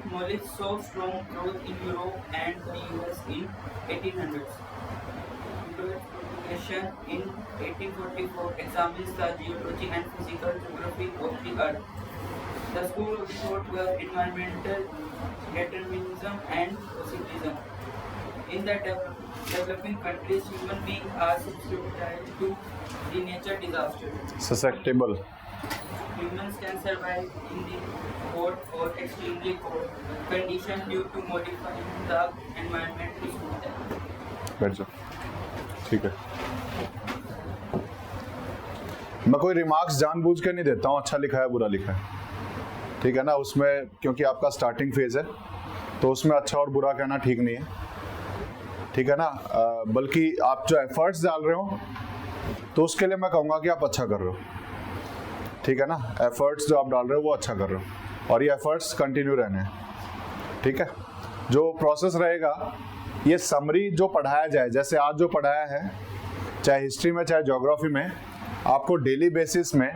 knowledge saw strong growth in Europe and the US in 1800s. Publication in 1844 examines the geology and physical geography of the Earth. The school of thought were environmental determinism and positivism. In the developing countries, human beings are susceptible to the nature disaster. Susceptible. Humans can survive in the hot or extremely cold condition due to modifying the environment to suit them. बैठ जाओ, ठीक है। मैं कोई remarks जानबूझ के नहीं देता हूँ, अच्छा लिखा है बुरा लिखा है, ठीक है ना। उसमें क्योंकि आपका स्टार्टिंग फेज है तो उसमें अच्छा और बुरा कहना ठीक नहीं है, ठीक है ना। बल्कि आप जो एफर्ट्स डाल रहे हो तो उसके लिए मैं कहूँगा कि आप अच्छा कर रहे हो, ठीक है ना। एफर्ट्स जो आप डाल रहे हो वो अच्छा कर रहे हो और ये एफर्ट्स कंटिन्यू रहने हैं, ठीक है। जो प्रोसेस रहेगा, ये समरी जो पढ़ाया जाए, जैसे आज जो पढ़ाया है, चाहे हिस्ट्री में चाहे ज्योग्राफी में, आपको डेली बेसिस में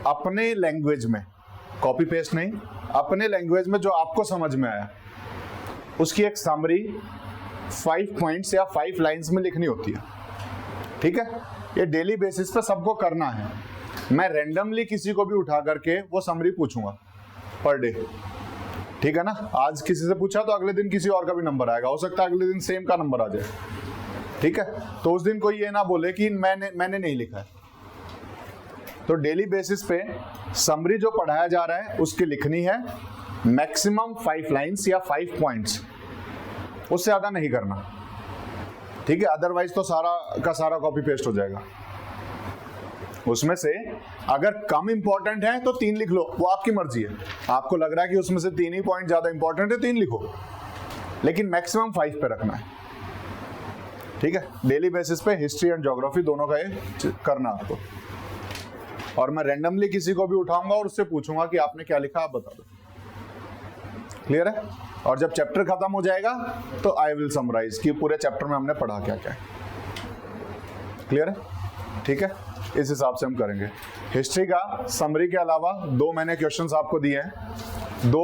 अपने लैंग्वेज में, कॉपी पेस्ट नहीं, अपने लैंग्वेज में जो आपको समझ में आया उसकी एक समरी 5 पॉइंट्स या 5 लाइंस में लिखनी होती है, ठीक है। ये डेली बेसिस पे सबको करना है। मैं रैंडमली किसी को भी उठा करके वो समरी पूछूंगा पर डे, ठीक है ना। आज किसी से पूछा तो अगले दिन किसी और का भी नंबर आएगा, हो सकता है अगले दिन सेम का नंबर आ जाए, ठीक है। तो उस दिन कोई ये ना बोले कि मैंने नहीं लिखा है। तो डेली बेसिस पे समरी जो पढ़ाया जा रहा है उसकी लिखनी है, मैक्सिमम 5 लाइंस या 5 पॉइंट्स, उससे ज्यादा नहीं करना, ठीक है। अदरवाइज तो सारा का सारा कॉपी पेस्ट हो जाएगा। उसमें से अगर कम इंपॉर्टेंट है तो 3 लिख लो, वो आपकी मर्जी है। आपको लग रहा है कि उसमें से 3 ही पॉइंट ज्यादा इंपॉर्टेंट है, 3 लिखो, लेकिन मैक्सिमम 5 पे रखना है, ठीक है। डेली बेसिस पे हिस्ट्री एंड ज्योग्राफी दोनों का ये करना आपको। और मैं रैंडमली किसी को भी उठाऊंगा और उससे पूछूंगा कि आपने क्या लिखा, आप बता दो। क्लियर है। और जब चैप्टर खत्म हो जाएगा तो आई विल समराइज कि पूरे चैप्टर में हमने पढ़ा क्या क्या है। क्लियर है, ठीक है। इस हिसाब से हम करेंगे। हिस्ट्री का समरी के अलावा 2 मैंने क्वेश्चंस आपको दिए हैं, 2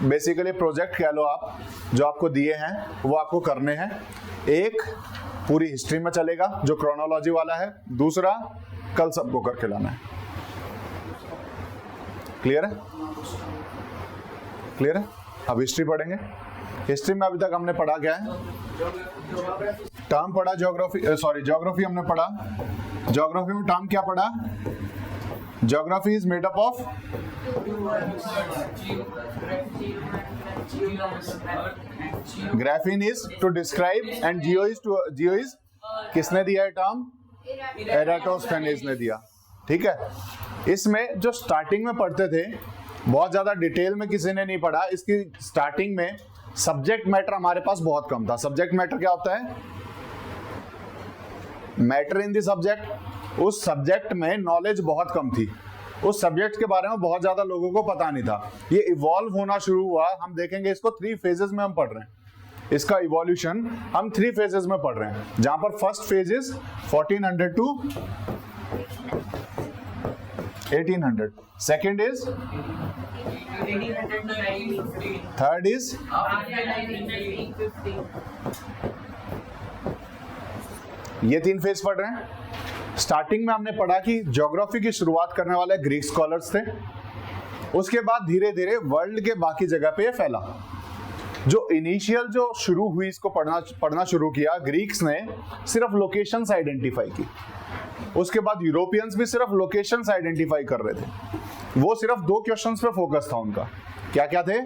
बेसिकली प्रोजेक्ट कह लो आप, जो आपको दिए हैं वो आपको करने हैं। एक पूरी हिस्ट्री में चलेगा जो क्रोनोलॉजी वाला है, दूसरा कल सबको करके लाना है। क्लियर है, क्लियर है। अब हिस्ट्री पढ़ेंगे। हिस्ट्री में अभी तक हमने पढ़ा क्या है, टर्म पढ़ा, ज्योग्राफी हमने पढ़ा। ज्योग्राफी में टर्म क्या पढ़ा, geography is made up of graphein is to describe and geo is किसने दिया है टर्म, एराटोस्थेनेस ने दिया, ठीक है। इसमें जो स्टार्टिंग में पढ़ते थे, बहुत ज्यादा डिटेल में किसी ने नहीं पढ़ा। इसकी स्टार्टिंग में सब्जेक्ट मैटर हमारे पास बहुत कम था। सब्जेक्ट मैटर क्या होता है, मैटर इन द सब्जेक्ट। उस सब्जेक्ट में नॉलेज बहुत कम थी, उस सब्जेक्ट के बारे में बहुत ज्यादा लोगों को पता नहीं था। ये इवॉल्व होना शुरू हुआ, हम देखेंगे इसको 3 फेजेस में हम पढ़ रहे हैं। इसका इवोल्यूशन हम 3 फेजेस में पढ़ रहे हैं, जहां पर first phase is 1400 to 1800, second is, third is, ये 3 फेज पढ़ रहे हैं। स्टार्टिंग में हमने पढ़ा कि ज्योग्राफी की शुरुआत करने वाले ग्रीक स्कॉलर्स थे, उसके बाद धीरे धीरे वर्ल्ड के बाकी जगह पे ये फैला। जो इनिशियल जो शुरू हुई, इसको पढ़ना शुरू किया, ग्रीक्स ने सिर्फ लोकेशंस आइडेंटिफाई की। उसके बाद यूरोपियंस भी सिर्फ लोकेशंस आइडेंटिफाई कर रहे थे। वो सिर्फ 2 क्वेश्चंस पे फोकस था उनका, क्या क्या थे,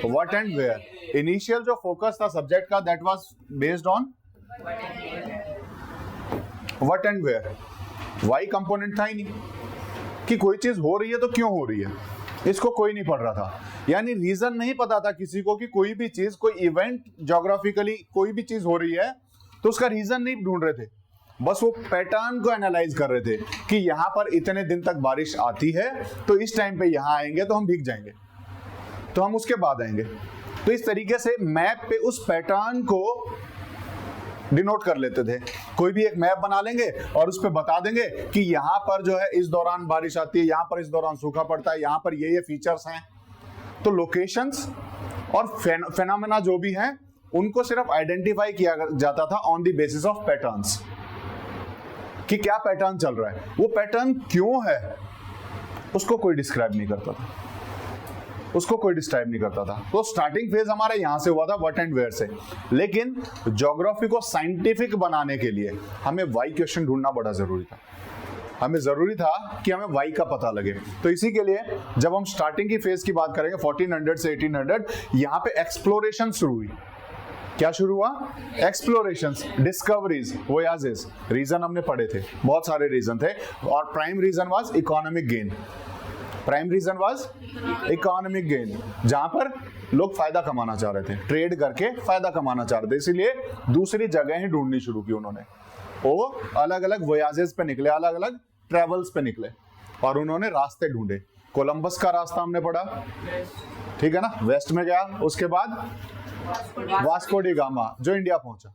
व्हाट एंड वेयर। इनिशियल जो फोकस था सब्जेक्ट का, that was based on what and where. Why component था ही नहीं कि कोई चीज हो रही है तो क्यों हो रही है, इसको कोई नहीं पढ़ रहा था। यानी रीजन नहीं पता था किसी को कि कोई भी चीज, कोई इवेंट ज्योग्राफिकली कोई भी चीज हो रही है तो उसका रीजन नहीं ढूंढ रहे थे, बस वो पैटर्न को एनालाइज कर रहे थे कि यहां पर इतने दिन तक बारिश आती है तो इस टाइम पे यहां आएंगे तो हम भीग जाएंगे, तो हम उसके बाद आएंगे। तो इस तरीके से मैप पे उस पैटर्न को डिनोट कर लेते थे। कोई भी एक मैप बना लेंगे और उस पर बता देंगे कि यहाँ पर जो है इस दौरान बारिश आती है, यहाँ पर इस दौरान सूखा पड़ता है, यहाँ पर ये फीचर्स हैं। तो लोकेशंस और फेनोमेना जो भी हैं उनको सिर्फ आइडेंटिफाई किया जाता था on the basis of patterns, कि क्या पैटर्न चल रहा है, वो पैटर्न क्यों है उसको कोई डिस्क्राइब नहीं करता था, उसको कोई डिस्क्राइब नहीं करता था। तो स्टार्टिंग फेज हमारा यहां से हुआ था व्हाट एंड वेयर से। लेकिन ज्योग्राफी को साइंटिफिक बनाने के लिए हमें वाई क्वेश्चन ढूंढना बड़ा जरूरी था। हमें जरूरी था कि हमें वाई का पता लगे। तो इसी के लिए जब हम स्टार्टिंग की फेज की बात करेंगे 1400 से 1800, यहां पे एक्सप्लोरेशन शुरू हुई। क्या शुरू हुआ? Explorations, discoveries, voyages. रीजन हमने पढ़े थे, बहुत सारे रीजन थे, और prime region was economic gain. Prime region was economic gain, जहां पर लोग फायदा कमाना चाह रहे थे, ट्रेड करके फायदा कमाना चाह रहे थे, इसीलिए दूसरी जगह ही ढूंढनी शुरू की उन्होंने। वो अलग अलग वोयाजेस पे निकले, अलग अलग ट्रेवल्स पे निकले और उन्होंने रास्ते ढूंढे। कोलंबस का रास्ता हमने पढ़ा, ठीक है ना, वेस्ट में गया, उसके बाद वास्को डी गामा जो इंडिया पहुंचा,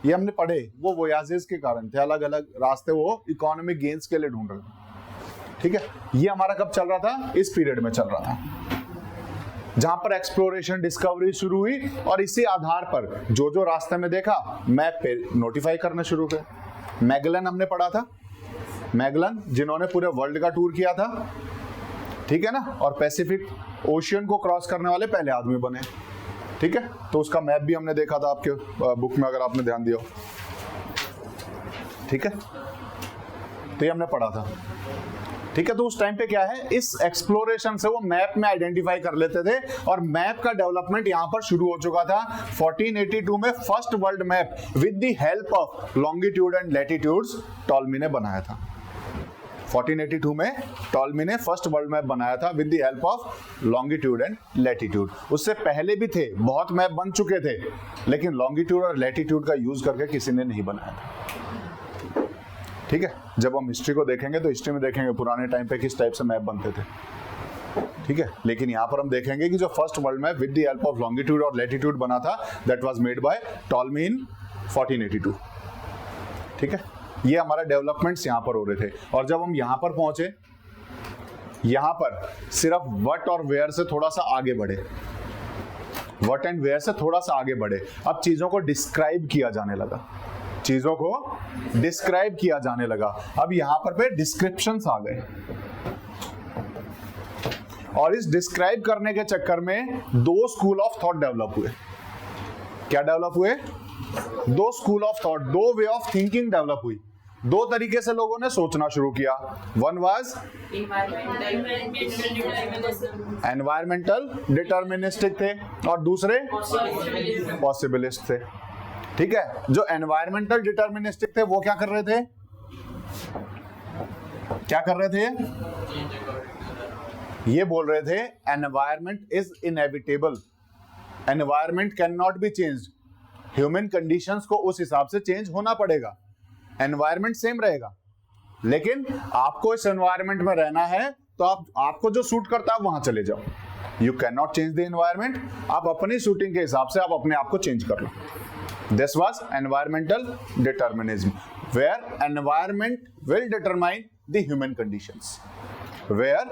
ये हमने पढ़े। वो वोयाजेस के कारण थे, अलग अलग रास्ते वो इकोनॉमिक गेन्स के लिए ढूंढ रहे थे, ठीक है। ये हमारा कब चल रहा था? इस पीरियड में चल रहा था, जहां पर एक्सप्लोरेशन, डिस्कवरी शुरू हुई, और इसी आधार पर जो जो रास्ते में देखा मैप पे नोटिफाई करना शुरू किया। मैगलन हमने पढ़ा था, मैगलन जिन्होंने पूरे वर्ल्ड का टूर किया था, ठीक है ना, और पैसिफिक ओशियन को क्रॉस करने वाले पहले आदमी बने, ठीक है। तो उसका मैप भी हमने देखा था आपके बुक में, अगर आपने ध्यान दिया, ठीक है। तो ये हमने पढ़ा था, ठीक है। तो उस टाइम पे क्या है, इस एक्सप्लोरेशन से वो मैप में आइडेंटिफाई कर लेते थे, और मैप का डेवलपमेंट यहां पर शुरू हो चुका था। 1482 में first world map with the help of longitude and latitudes Ptolemy ने बनाया था। 1482 में टॉलमी ने फर्स्ट वर्ल्ड मैप बनाया था with the help of longitude and latitude. उससे पहले भी थे, बहुत मैप बन चुके थे, लेकिन लॉन्गिट्यूड और लैटिट्यूड का यूज करके किसी ने नहीं बनाया था, ठीक है। जब हम हिस्ट्री को देखेंगे तो हिस्ट्री में देखेंगे पुराने टाइम पे किस टाइप से मैप बनते थे, ठीक है। लेकिन यहां पर हम देखेंगे कि जो first world map with the help of longitude और लैटिट्यूड बना था, that was made by Ptolemy in 1482, ठीक है। ये हमारा डेवलपमेंट्स यहां पर हो रहे थे। और जब हम यहां पर पहुंचे, यहां पर सिर्फ व्हाट और वेयर से थोड़ा सा आगे बढ़े, व्हाट एंड वेयर से थोड़ा सा आगे बढ़े, अब चीजों को डिस्क्राइब किया जाने लगा, चीजों को डिस्क्राइब किया जाने लगा। अब यहां पर पे डिस्क्रिप्शंस आ गए, और इस डिस्क्राइब करने के चक्कर में दो स्कूल ऑफ थॉट डेवलप हुए। क्या डेवलप हुए? दो स्कूल ऑफ थॉट, दो वे ऑफ थिंकिंग डेवलप हुई। दो तरीके से लोगों ने सोचना शुरू किया। वन वाज एनवायरमेंटल डिटर्मिनिस्टिक थे, और दूसरे पॉसिबिलिस्ट थे, ठीक है। जो एनवायरमेंटल डिटर्मिनिस्टिक थे वो क्या कर रहे थे? क्या कर रहे थे? ये बोल रहे थे environment is inevitable, environment can not be changed, human conditions को उस हिसाब से चेंज होना पड़ेगा, एनवायरमेंट सेम रहेगा, लेकिन आपको इस एनवायरमेंट में रहना है तो आपको जो सूट करता है वहां चले जाओ। You can not change the environment, आप अपनी सूटिंग के हिसाब से आप अपने आप को चेंज कर लो। This was environmental determinism, where environment will determine the human conditions. Where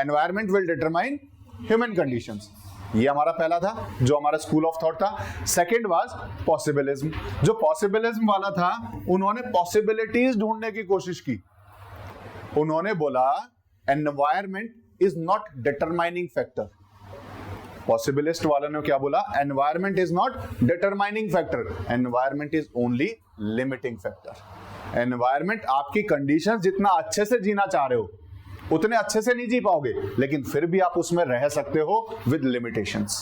environment will determine human conditions. ये हमारा पहला था, जो हमारा स्कूल ऑफ थॉट था। Second was possibilism. जो पॉसिबिलिज्म वाला था, उन्होंने पॉसिबिलिटीज ढूंढने की कोशिश की। उन्होंने बोला environment is not determining factor. Possibilist वालों ने क्या बोला? Environment is not determining factor, environment is only limiting factor. Environment आपकी कंडीशंस जितना अच्छे से जीना चाह रहे हो उतने अच्छे से नहीं जी पाओगे, लेकिन फिर भी आप उसमें रह सकते हो विद लिमिटेशंस,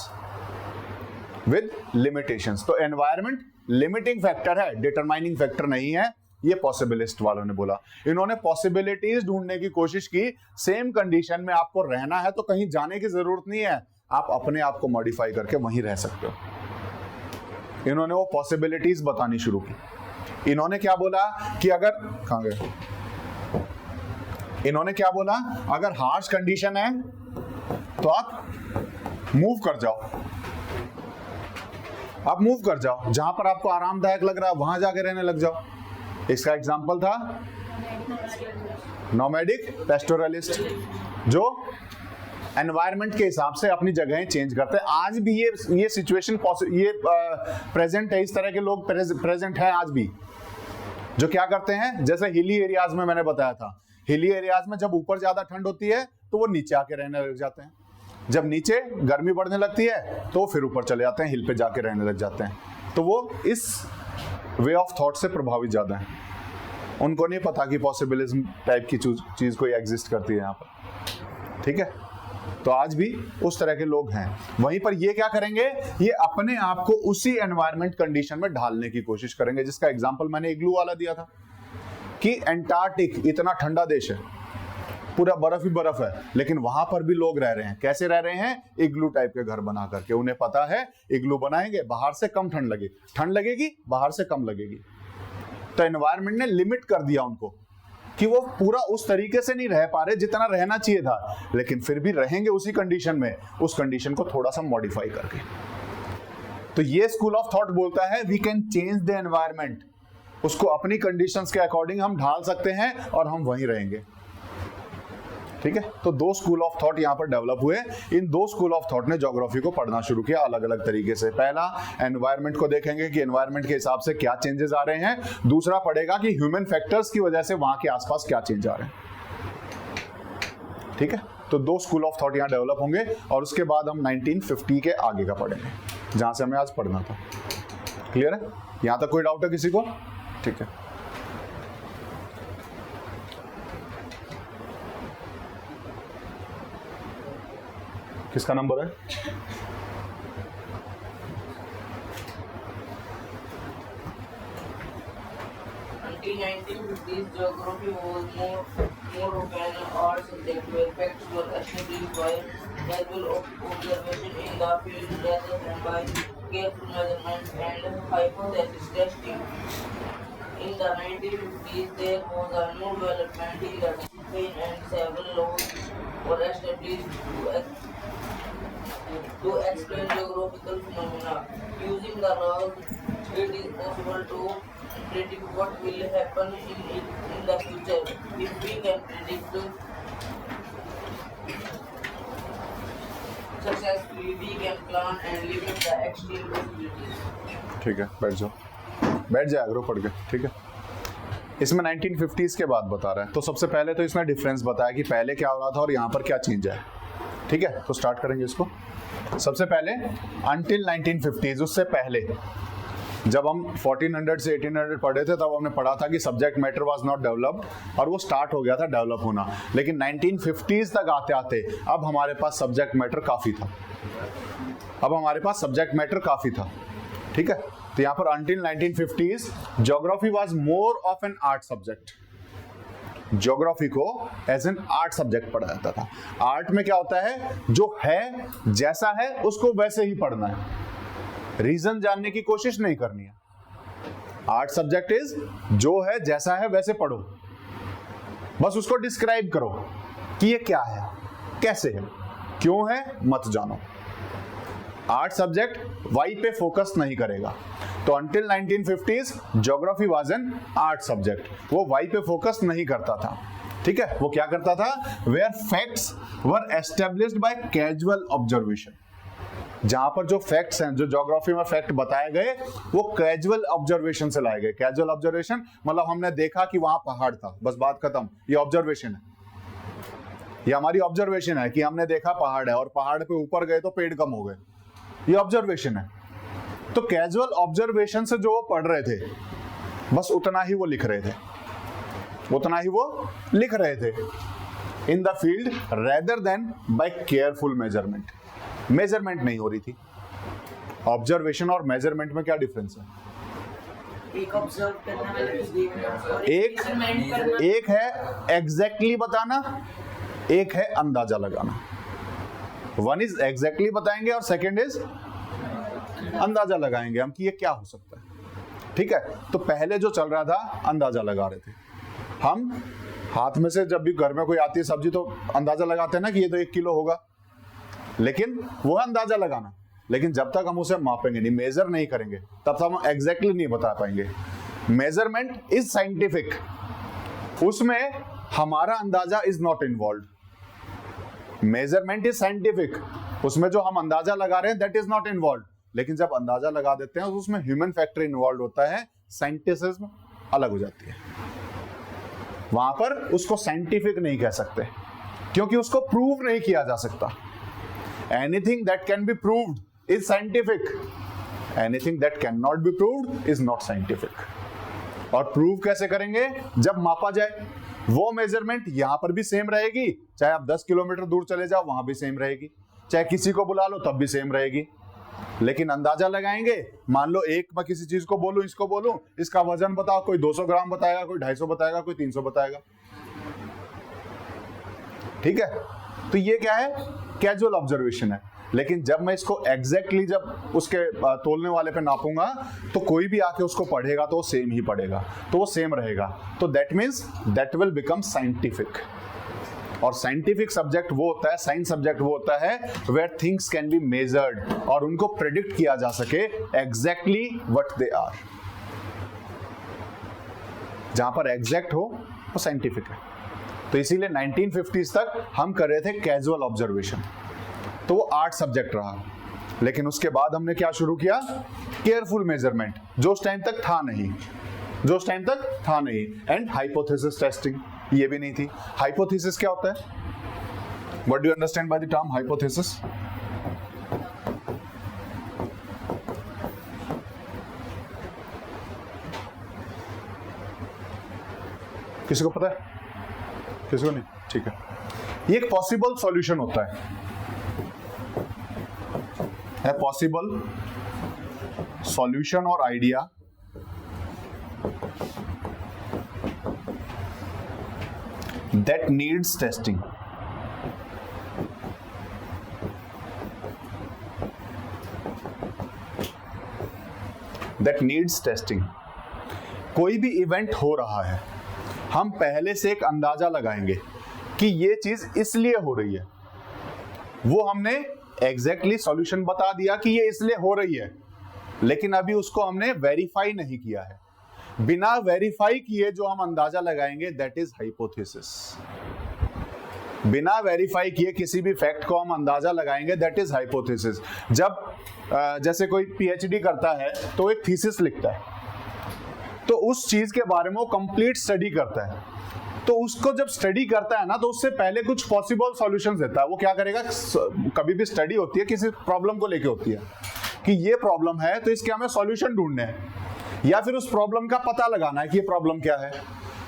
विद लिमिटेशंस। तो एनवायरमेंट लिमिटिंग फैक्टर है, डिटरमाइनिंग फैक्टर नहीं है, ये पॉसिबिलिस्ट वालों ने बोला। इन्होंने पॉसिबिलिटीज ढूंढने की कोशिश की। सेम कंडीशन में आपको रहना है तो कहीं जाने की जरूरत नहीं है, आप अपने आप को मॉडिफाई करके वहीं रह सकते हो। इन्होंने वो पॉसिबिलिटीज बतानी शुरू की। इन्होंने क्या बोला कि अगर, कहां गए, इन्होंने क्या बोला, अगर हार्श कंडीशन है तो आप मूव कर जाओ, आप मूव कर जाओ, जहां पर आपको आरामदायक लग रहा है वहां जाके रहने लग जाओ। इसका एग्जाम्पल था नोमैडिक पैस्टोरलिस्ट, जो एनवायरनमेंट के हिसाब से अपनी जगहें चेंज करते हैं। आज भी ये सिचुएशन प्रेजेंट है, इस तरह के लोग प्रेजेंट हैं आज भी, जो क्या करते हैं, जैसे हिली एरियाज में मैंने बताया था, हिली एरियाज में जब ऊपर ज्यादा ठंड होती है तो वो नीचे आके रहने लग जाते हैं, जब नीचे गर्मी बढ़ने लगती है तो फिर ऊपर चले जाते हैं, हिल पे जाके रहने लग जाते हैं। तो वो इस वे ऑफ थॉट से प्रभावित ज्यादा है, उनको नहीं पता कि पॉसिबिलिज्म टाइप की चीज कोई एग्जिस्ट करती है यहाँ पर, ठीक है। तो आज भी उस तरह के लोग हैं। वहीं पर ये क्या करेंगे, ये अपने आप को उसी एनवायरनमेंट कंडीशन में ढालने की कोशिश करेंगे, जिसका एग्जांपल मैंने इग्लू वाला दिया था कि एंटार्क्टिक इतना ठंडा देश है, पूरा बर्फ ही बर्फ है, लेकिन वहां पर भी लोग रह रहे हैं। कैसे रह रहे हैं, इग्लू टाइप के घर बना करके। उन्हें पता है इग्लू बनाएंगे, बाहर से कम ठंड लगेगी, बाहर से कम लगेगी। तो एनवायरनमेंट ने लिमिट कर दिया उनको कि वो पूरा उस तरीके से नहीं रह पा रहे जितना रहना चाहिए था, लेकिन फिर भी रहेंगे उसी कंडीशन में, उस कंडीशन को थोड़ा सा मॉडिफाई करके। तो ये स्कूल ऑफ थॉट बोलता है we can change the environment, उसको अपनी कंडीशंस के अकॉर्डिंग हम ढाल सकते हैं और हम वहीं रहेंगे, ठीक है। तो दो स्कूल ऑफ थॉट यहाँ पर डेवलप हुए। इन दो स्कूल ऑफ थॉट ने ज्योग्राफी को पढ़ना शुरू किया अलग अलग तरीके से। पहला एनवायरनमेंट को देखेंगे कि एनवायरनमेंट के हिसाब से क्या चेंजेस आ रहे हैं, दूसरा पढ़ेगा कि ह्यूमन फैक्टर्स की वजह से वहां के आसपास क्या चेंज आ रहे हैं, ठीक है। तो दो स्कूल ऑफ थॉट यहाँ डेवलप होंगे और उसके बाद हम 1950 के आगे का पढ़ेंगे, जहां से हमें आज पढ़ना था। क्लियर है, यहां तक कोई डाउट है किसी को? ठीक है। किसका नंबर है? Until 1950s, geography was more of an art subject where facts were established by casual observation in the field rather than by careful measurements and hypothesis testing. In the 1950s, there was a new development in the discipline and several laws were established to explain geographical phenomena. Using the laws, it is possible to predict what will happen in the future. If we can predict successfully, we can plan and limit the extreme possibilities. ठीक है, बैठ जाओ, बैठ जाए agro पढ़ के, ठीक है। इसमें 1950s के बाद बता रहा है, तो सबसे पहले तो इसमें डिफरेंस बताया कि पहले क्या हो रहा था और यहाँ पर क्या चेंज है, ठीक है। तो स्टार्ट करेंगे इसको। सबसे पहले अंटिल 1950s, उससे पहले जब हम 1400 से 1800 पढ़े थे तब हमने पढ़ा था कि subject matter was not developed, और वो स्टार्ट हो गया था डेवलप होना। लेकिन 1950s तक आते आते अब हमारे पास सब्जेक्ट मैटर काफी था, अब हमारे पास सब्जेक्ट मैटर काफी था, ठीक है। तो यहाँ पर until 1950s geography was more of N art subject. Geography को एज एन आर्ट सब्जेक्ट पढ़ा जाता था। आर्ट में क्या होता है, जो है जैसा है उसको वैसे ही पढ़ना है, रीजन जानने की कोशिश नहीं करनी है। आर्ट सब्जेक्ट इज जो है जैसा है वैसे पढ़ो, बस उसको डिस्क्राइब करो कि ये क्या है, कैसे है, क्यों है, मत जानो। आर्ट सब्जेक्ट वाई पे फोकस नहीं करेगा। तो until 1950s geography was an art subject, वो वाई पे फोकस नहीं करता था, ठीक है। वो क्या करता था, where facts were established by casual observation. जहां पर जो फैक्ट्स हैं, जो ज्योग्राफी में फैक्ट बताए गए, वो कैजुअल ऑब्जर्वेशन से लाए गए। कैजुअल ऑब्जर्वेशन मतलब हमने देखा कि वहां पहाड़ था, बस बात खत्म। ये ऑब्जर्वेशन है, ये हमारी ऑब्जर्वेशन है कि हमने देखा पहाड़ है और पहाड़ पे ऊपर गए तो पेड़ कम हो गए, ये ऑब्जर्वेशन है। तो कैजुअल ऑब्जर्वेशन से जो वो पढ़ रहे थे, बस उतना ही वो लिख रहे थे, उतना ही वो लिख रहे थे in the field rather than by careful measurement. Measurement नहीं हो रही थी। ऑब्जर्वेशन और मेजरमेंट में क्या डिफरेंस है? एक ऑब्जर्व करना है, एक है एग्जैक्टली बताना, एक है अंदाजा लगाना। वन इज एग्जैक्टली बताएंगे और सेकंड इज अंदाजा लगाएंगे हम कि ये क्या हो सकता है, ठीक है। तो पहले जो चल रहा था अंदाजा लगा रहे थे हम। हाथ में से जब भी घर में कोई आती है सब्जी तो अंदाजा लगाते हैं ना कि ये तो 1 किलो होगा, लेकिन वो है अंदाजा लगाना। लेकिन जब तक हम उसे मापेंगे नहीं, मेजर नहीं करेंगे, तब तक हम एग्जैक्टली नहीं बता पाएंगे। मेजरमेंट इज साइंटिफिक, उसमें हमारा अंदाजा is not involve. Measurement is scientific, उसमें जो हम अंदाजा लगा रहे हैं दैट इज नॉट इन्वॉल्व। लेकिन जब अंदाजा लगा देते हैं तो उसमें ह्यूमन फैक्टर इन्वॉल्व होता है, साइंटिसिज्म अलग हो जाती है। वहां पर उसको साइंटिफिक नहीं कह सकते क्योंकि उसको प्रूव नहीं किया जा सकता। Anything that can be proved is scientific, anything that can not be proved is not scientific. और प्रूव कैसे करेंगे? जब मापा जाए। वो मेजरमेंट यहां पर भी सेम रहेगी, चाहे आप 10 किलोमीटर दूर चले जाओ वहां भी सेम रहेगी, चाहे किसी को बुला लो तब भी सेम रहेगी। लेकिन अंदाजा लगाएंगे, मान लो एक मैं किसी चीज को बोलूं, इसको बोलूं, इसका वजन बताओ, कोई 200 ग्राम बताएगा, कोई 250 बताएगा, कोई 300 बताएगा। ठीक है, तो ये क्या है? कैजुअल ऑब्जर्वेशन है। लेकिन जब मैं इसको एग्जैक्टली जब उसके तोलने वाले पे नापूंगा तो कोई भी आके उसको पढ़ेगा तो वो सेम ही पढ़ेगा, तो वो सेम रहेगा। तो that means that will become scientific. और साइंटिफिक सब्जेक्ट वो होता है, साइंस सब्जेक्ट वो होता है where things can be measured और उनको प्रेडिक्ट किया जा सके एग्जैक्टली व्हाट दे आर। जहां पर एग्जैक्ट हो वो साइंटिफिक है। तो इसीलिए 1950s तक हम कर रहे थे कैजुअल ऑब्जर्वेशन, तो वो आर्ट सब्जेक्ट रहा। लेकिन उसके बाद हमने क्या शुरू किया? केयरफुल मेजरमेंट, जो उस टाइम तक था नहीं, एंड हाइपोथेसिस टेस्टिंग, ये भी नहीं थी। हाइपोथेसिस क्या होता है? What do you understand by the term hypothesis? किसी को पता है? किसी को नहीं? ठीक है, ये एक पॉसिबल सॉल्यूशन होता है पॉसिबल सॉल्यूशन और idea that needs testing. That needs testing. कोई भी इवेंट हो रहा है, हम पहले से एक अंदाजा लगाएंगे कि ये चीज इसलिए हो रही है। वो हमने एग्जैक्टली सॉल्यूशन बता दिया कि ये इसलिए हो रही है, लेकिन अभी उसको हमने वेरीफाई नहीं किया है। बिना वेरीफाई किए जो हम अंदाजा लगाएंगे दैट इज हाइपोथेसिस। बिना वेरीफाई किए किसी भी फैक्ट को हम अंदाजा लगाएंगे दैट इज हाइपोथेसिस। जब जैसे कोई पीएचडी करता है तो एक थीसिस लिखता है, तो उस चीज के बारे में वो कंप्लीट स्टडी करता है। तो उसको जब स्टडी करता है ना, तो उससे पहले कुछ पॉसिबल सॉल्यूशंस देता है। वो क्या करेगा? कभी भी स्टडी होती है किसी प्रॉब्लम को लेके होती है कि ये प्रॉब्लम है तो इसके हमें सॉल्यूशन ढूंढने हैं, या फिर उस प्रॉब्लम का पता लगाना है कि ये प्रॉब्लम क्या है।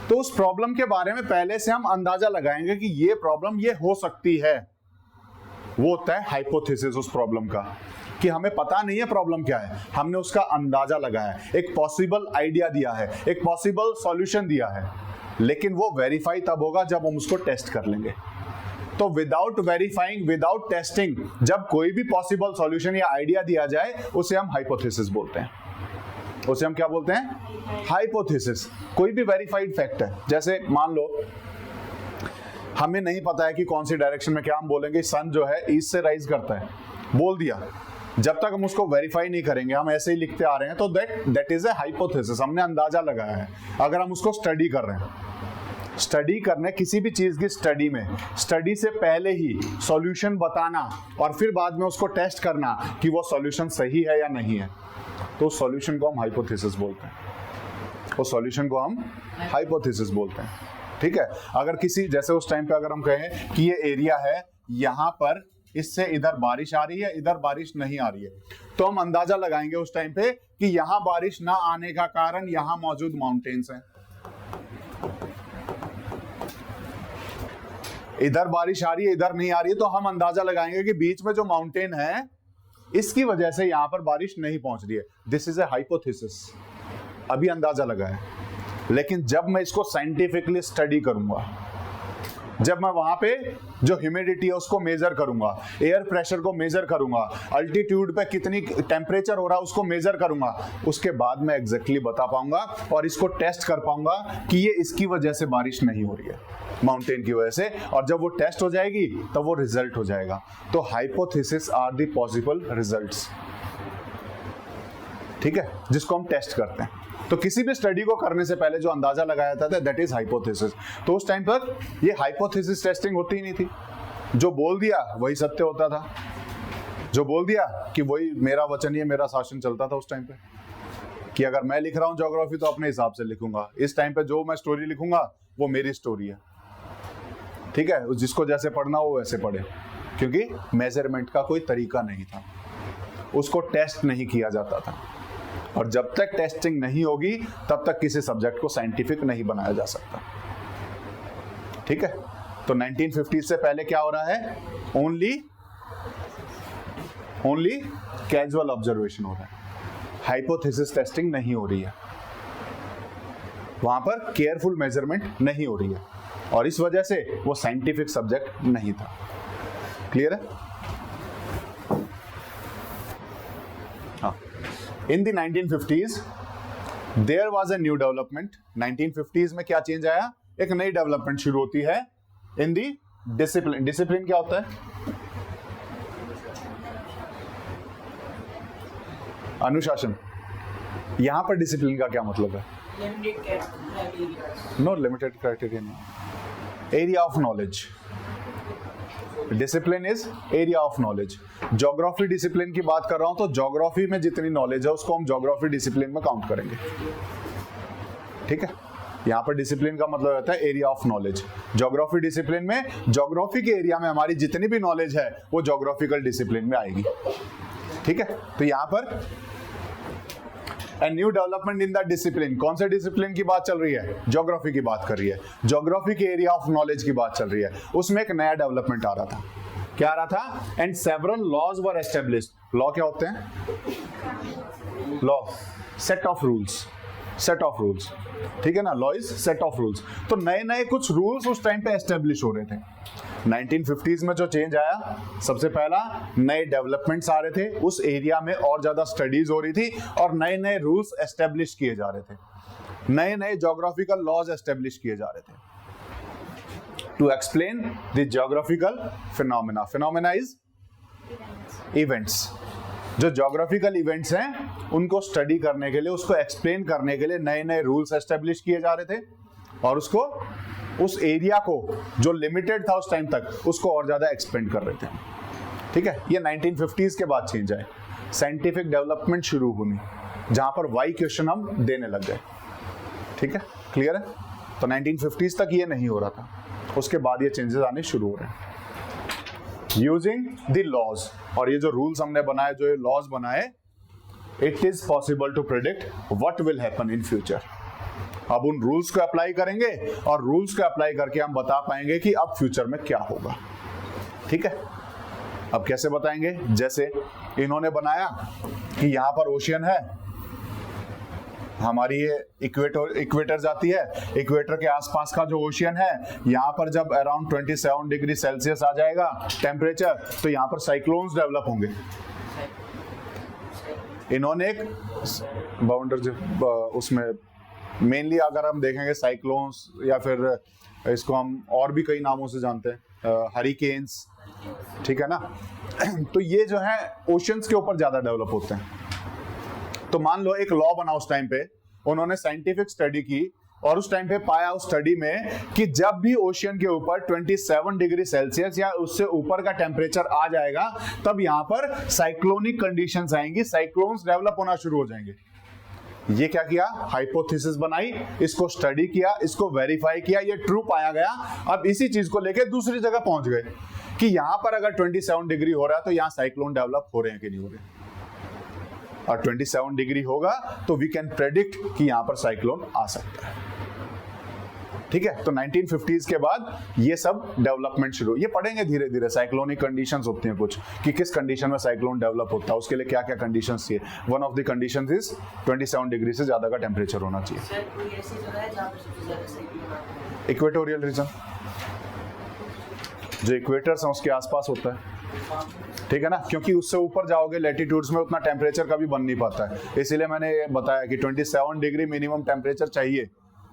तो उस प्रॉब्लम के बारे में पहले से हम अंदाजा लगाएंगे कि ये प्रॉब्लम ये हो सकती है। वो होता है हाइपोथेसिस उस प्रॉब्लम का, कि हमें पता नहीं है प्रॉब्लम क्या है, हमने उसका अंदाजा लगाया है, एक पॉसिबल आइडिया दिया है, एक पॉसिबल सॉल्यूशन दिया है। लेकिन वो वेरीफाई तब होगा जब हम उसको टेस्ट कर लेंगे। तो विदाउट वेरीफाइंग, विदाउट टेस्टिंग, जब कोई भी पॉसिबल सॉल्यूशन या आइडिया दिया जाए उसे हम हाइपोथेसिस बोलते हैं। उसे हम क्या बोलते हैं? हाइपोथेसिस। कोई भी वेरीफाइड फैक्ट है, जैसे मान लो हमें नहीं पता है कि कौन सी डायरेक्शन में क्या, हम बोलेंगे सन जो है ईस्ट से राइज करता है, बोल दिया। जब तक हम उसको वेरीफाई नहीं करेंगे, हम ऐसे ही लिखते आ रहे हैं, तो दैट इज ए हाइपोथेसिस। हमने अंदाजा लगाया है। अगर हम उसको स्टडी कर रहे हैं, स्टडी करने किसी भी चीज की स्टडी में, स्टडी से पहले ही सॉल्यूशन बताना और फिर बाद में उसको टेस्ट करना कि वो सॉल्यूशन सही है या नहीं है, तो उस सॉल्यूशन को हम हाइपोथेसिस बोलते हैं। उस सॉल्यूशन को हम हाइपोथेसिस बोलते हैं। ठीक है, अगर किसी, जैसे उस टाइम पे अगर हम कहें कि ये एरिया है, यहाँ पर इससे इधर बारिश आ रही है, इधर बारिश नहीं आ रही है, तो हम अंदाजा लगाएंगे उस टाइम पे कि यहाँ बारिश ना आने का कारण यहाँ मौजूद माउंटेन्स हैं। इधर बारिश आ रही है, इधर नहीं आ रही है, तो हम अंदाजा लगाएंगे कि बीच में जो माउंटेन है इसकी वजह से यहां पर बारिश नहीं पहुंच रही है। This is a hypothesis. अभी अंदाजा लगा है, लेकिन जब मैं इसको साइंटिफिकली स्टडी करूंगा, जब मैं वहां पे जो ह्यूमिडिटी है उसको मेजर करूंगा, एयर प्रेशर को मेजर करूंगा, अल्टीट्यूड पे कितनी टेम्परेचर हो रहा है उसको मेजर करूंगा, उसके बाद मैं एग्जैक्टली बता पाऊंगा और इसको टेस्ट कर पाऊंगा कि ये इसकी वजह से बारिश नहीं हो रही है, माउंटेन की वजह से। और जब वो टेस्ट हो जाएगी तब वो रिजल्ट हो जाएगा। तो hypothesis are the possible results. ठीक है, जिसको हम टेस्ट करते हैं। तो किसी भी स्टडी को करने से पहले जो अंदाजा लगाया जाता था दैट इज हाइपोथेसिस। तो उस टाइम पर ये हाइपोथेसिस टेस्टिंग होती ही नहीं थी। जो बोल दिया वही सत्य होता था, जो बोल दिया कि वही मेरा वचन, ये मेरा शासन चलता था उस टाइम पे, कि अगर मैं लिख रहा हूं ज्योग्राफी तो अपने हिसाब से लिखूंगा, इस टाइम पे जो मैं स्टोरी लिखूंगा वो मेरी स्टोरी है, ठीक है, जिसको जैसे पढ़ना हो वैसे पढ़े, क्योंकि मेजरमेंट का कोई तरीका नहीं था, उसको टेस्ट नहीं किया जाता था। और जब तक टेस्टिंग नहीं होगी तब तक किसी सब्जेक्ट को साइंटिफिक नहीं बनाया जा सकता, ठीक है। तो 1950 से पहले क्या हो रहा है, ओनली कैजुअल ऑब्जर्वेशन हो रहा है, हाइपोथेसिस टेस्टिंग नहीं हो रही है, वहां पर केयरफुल मेजरमेंट नहीं हो रही है, और इस वजह से वो साइंटिफिक सब्जेक्ट नहीं था। क्लियर है? हाँ, in the 1950s there was a new development. 1950s में क्या चेंज आया, एक नई डेवलपमेंट शुरू होती है इन दी डिसिप्लिन। डिसिप्लिन क्या होता है? अनुशासन। यहां पर डिसिप्लिन का क्या मतलब है? No limited criteria, area of knowledge. Discipline is area of knowledge. Geography discipline की बात कर रहा हूं तो ज्योग्राफी में जितनी नॉलेज है उसको हम ज्योग्राफी डिसिप्लिन में काउंट करेंगे, ठीक है। यहां पर डिसिप्लिन का मतलब होता है area of knowledge. Geography discipline में ज्योग्राफी के एरिया में हमारी जितनी भी नॉलेज है वो ज्योग्राफिकल डिसिप्लिन में आएगी, ठीक है। तो यहां पर A new development in the discipline, कौन से डिसिप्लिन की बात चल रही है? ज्योग्राफी की बात कर रही है, ज्योग्राफी के एरिया ऑफ नॉलेज की बात चल रही है। उसमें एक नया डेवलपमेंट आ रहा था। क्या आ रहा था? And several laws were established. Law क्या होते हैं? Law, set of rules, set of rules, ठीक है ना। Law is set of rules. तो नए नए कुछ रूल्स उस टाइम पे एस्टेब्लिश हो रहे थे। 1950s में जो चेंज आया, सबसे पहला नए डेवलपमेंट्स आ रहे थे, उस एरिया में और ज्यादा स्टडीज हो रही थी और नए नए रूल्स एस्टेब्लिश किए जा रहे थे, नए नए ज्योग्राफिकल लॉज एस्टेब्लिश किए जा रहे थे to explain the geographical phenomena. Phenomena is events. जो ज्योग्राफिकल इवेंट्स हैं उनको स्टडी करने के लिए, उसको एक्सप्लेन करने के लिए नए नए रूल्स एस्टेब्लिश किए जा रहे थे, और उसको, उस एरिया को जो लिमिटेड था उस टाइम तक, उसको और ज्यादा एक्सपेंड कर रहे थे, ठीक है। ये 1950s के बाद चेंज आए, साइंटिफिक डेवलपमेंट शुरू हुई, जहां पर वाई क्वेश्चन हम देने लग गए, ठीक है। क्लियर है? तो 1950s तक ये नहीं हो रहा था, उसके बाद ये चेंजेस आने शुरू हो रहे हैं। यूजिंग द लॉज, और ये जो रूल्स हमने बनाए, जो ये लॉज बनाए, it is possible to predict what will happen in future. अब उन रूल्स को अप्लाई करेंगे और रूल्स को अप्लाई करके हम बता पाएंगे कि अब फ्यूचर में क्या होगा, ठीक है। अब कैसे बताएंगे? जैसे इन्होंने बनाया कि यहां पर ओशियन है, हमारी ये इक्वेटर जाती है, इक्वेटर के आसपास का जो ओशियन है, यहां पर जब अराउंड 27 डिग्री सेल्सियस आ जाएगा टेम्परेचर, तो यहां पर साइक्लोन्स डेवलप होंगे। इन्होंने एक बाउंड्री, उसमें मेनली अगर हम देखेंगे साइक्लोन्स, या फिर इसको हम और भी कई नामों से जानते हैं, हरिकेन्स, ठीक है ना। तो ये जो है ओशंस के ऊपर ज्यादा डेवलप होते हैं। तो मान लो एक लॉ बना उस टाइम पे, उन्होंने साइंटिफिक स्टडी की और उस टाइम पे पाया उस स्टडी में कि जब भी ओशियन के ऊपर 27 डिग्री सेल्सियस या उससे ऊपर का टेम्परेचर आ जाएगा, तब यहां पर साइक्लोनिक कंडीशंस आएंगी, साइक्लोन्स डेवलप होना शुरू हो जाएंगे। ये क्या किया? हाइपोथेसिस बनाई, इसको स्टडी किया, इसको वेरीफाई किया, ये ट्रू पाया गया। अब इसी चीज को लेके दूसरी जगह पहुंच गए कि यहां पर अगर 27 डिग्री हो रहा है तो यहां साइक्लोन डेवलप हो रहे हैं कि नहीं हो रहे, और 27 डिग्री होगा तो वी कैन प्रेडिक्ट कि यहां पर साइक्लोन आ सकता है, ठीक है। तो 1950s के बाद ये सब डेवलपमेंट शुरू, ये पढ़ेंगे धीरे धीरे। साइक्लोनिक कंडीशंस होती हैं कुछ, कि किस कंडीशन में साइक्लोन डेवलप होता है, उसके लिए क्या क्या कंडीशंस चाहिए। One of the conditions is 27 degree से ज्यादा का टेम्परेचर होना चाहिए। इक्वेटोरियल रीजन, जो इक्वेटर्स हैं उसके आसपास होता है, ठीक है ना, क्योंकि उससे ऊपर जाओगे लैटिट्यूड्स में उतना टेम्परेचर कभी बन नहीं पाता है। इसीलिए मैंने बताया कि 27 डिग्री मिनिमम टेम्परेचर चाहिए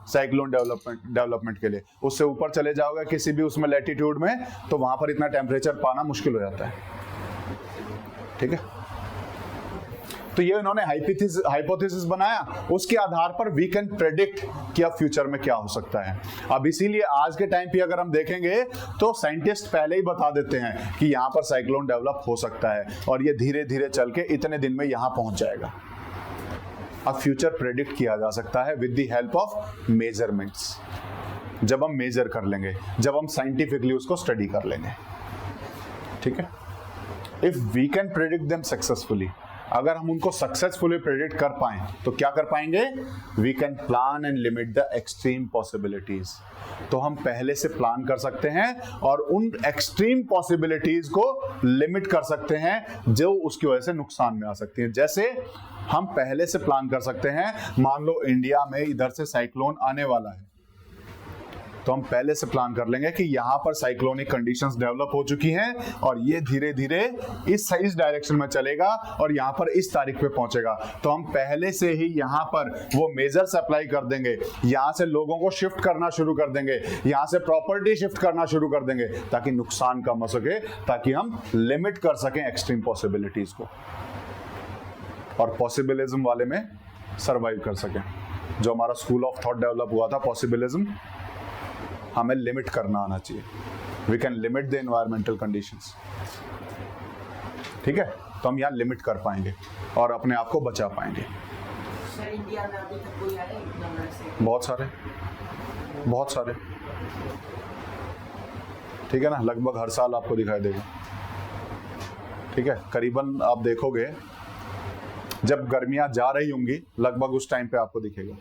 साइक्लोन डेवलपमेंट के लिए। उससे ऊपर चले जाओगे किसी भी उसमें लैटिट्यूड में, तो वहां पर इतना टेम्परेचर पाना मुश्किल हो जाता है, ठीक है। तो ये इन्होंने हाइपोथेसिस बनाया, उसके आधार पर वी कैन प्रेडिक्ट कि अब फ्यूचर में क्या हो सकता है। अब इसीलिए आज के टाइम पे अगर हम देखेंगे तो साइंटिस्ट पहले ही बता देते हैं कि यहाँ पर साइक्लोन डेवलप हो सकता है और ये धीरे धीरे चल के इतने दिन में यहाँ पहुंच जाएगा। अब फ्यूचर प्रेडिक्ट किया जा सकता है with the help of measurements, जब हम मेजर कर लेंगे, जब हम साइंटिफिकली उसको स्टडी कर लेंगे। ठीक है, if we can predict them successfully, अगर हम उनको सक्सेसफुली प्रेडिक्ट कर पाएं तो क्या कर पाएंगे, we can plan and limit the extreme possibilities. तो हम पहले से प्लान कर सकते हैं और उन एक्सट्रीम पॉसिबिलिटीज को लिमिट कर सकते हैं जो उसकी वजह से नुकसान में आ सकती है। जैसे हम पहले से प्लान कर सकते हैं, मान लो इंडिया में इधर से साइक्लोन आने वाला है, तो हम पहले से प्लान कर लेंगे कि यहाँ पर साइक्लोनिक कंडीशंस डेवलप हो चुकी हैं और ये धीरे धीरे इस डायरेक्शन में चलेगा और यहाँ पर इस तारीख पे पहुंचेगा। तो हम पहले से ही यहाँ पर वो मेजर्स अप्लाई कर देंगे, यहाँ से लोगों को शिफ्ट करना शुरू कर देंगे, यहाँ से प्रॉपर्टी शिफ्ट करना शुरू कर देंगे ताकि नुकसान कम हो सके, ताकि हम लिमिट कर सकें एक्सट्रीम पॉसिबिलिटीज को और पॉसिबिलिज्म वाले में सर्वाइव कर सकें। जो हमारा स्कूल ऑफ थॉट डेवलप हुआ था पॉसिबिलिज्म, हमें लिमिट करना आना चाहिए। We can limit the environmental conditions. ठीक है, तो हम यहाँ लिमिट कर पाएंगे और अपने आप को बचा पाएंगे। सर इंडिया में अभी तक कोई आया नंबर से? बहुत सारे। ठीक है ना, लगभग हर साल आपको दिखाई देगा। ठीक है, करीबन आप देखोगे जब गर्मियां जा रही होंगी लगभग उस टाइम पे आपको दिखेगा।